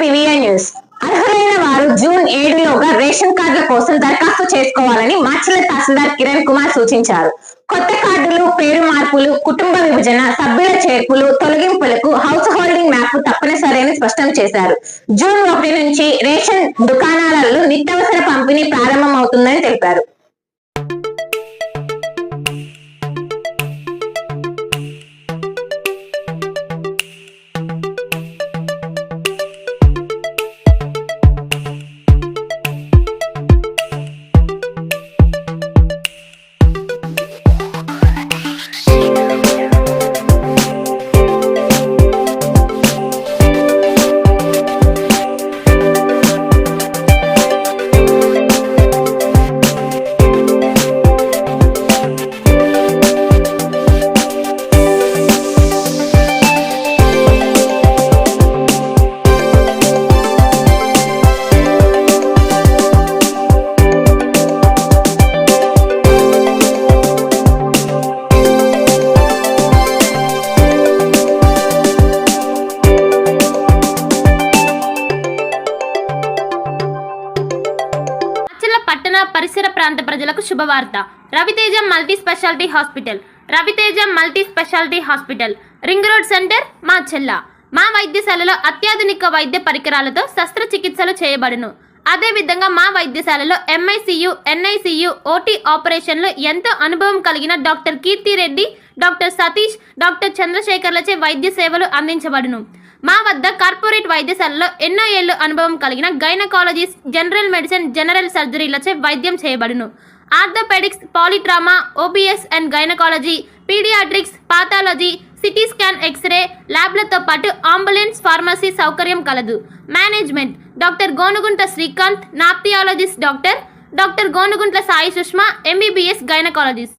PVN news. అర్హులైన వారు June 7లోగా ration కార్డుల కోసం దరఖాస్తు చేసుకోవాలని మాచర్ల తహసీల్దార్ కిరణ్ కుమార్ సూచించారు. కొత్త కార్డులు, పేరు మార్పులు, కుటుంబ విభజన, సభ్యుల చేర్పులు, తొలగింపులకు హౌస్ హోల్డింగ్ మ్యాప్ తప్పనిసరి అని స్పష్టం చేశారు. జూన్ 1 నుంచి రేషన్ దుకాణాలలో నిత్యావసర పంపిణీ ప్రారంభమవుతుందని తెలిపారు. పట్టణ పరిసర ప్రాంత ప్రజలకు శుభవార్త. Raviteja multi speciality hospital. Raviteja multi speciality hospital, ring road centre, Macherla. మా వైద్యశాలలో అత్యాధునిక వైద్య పరికరాలతో శస్త్రచికిత్సలు చేయబడును. అదేవిధంగా మా వైద్యశాలలో ఎంఐసియు, ఎన్ఐసియు, ఓటీ ఆపరేషన్లు ఎంతో అనుభవం కలిగిన doctor Keerthi Reddy, doctor Satish, doctor చంద్రశేఖర్లచే వైద్య సేవలు అందించబడును. మా వద్ద కార్పొరేట్ వైద్యశాలలో ఎన్నో ఏళ్లు అనుభవం కలిగిన గైనకాలజిస్ట్, జనరల్ మెడిసిన్, జనరల్ సర్జరీలచే వైద్యం చేయబడును. Orthopaedics, polytrauma, OBS and gynaecology, paediatrics, pathology, CT scan, X ray ల్యాబ్లతో పాటు అంబులెన్స్, ఫార్మసీ సౌకర్యం కలదు. Management doctor Gonuguntla Srikanth, ophthalmologist doctor Gonuguntla Sai Sushma, MBBS gynaecologist.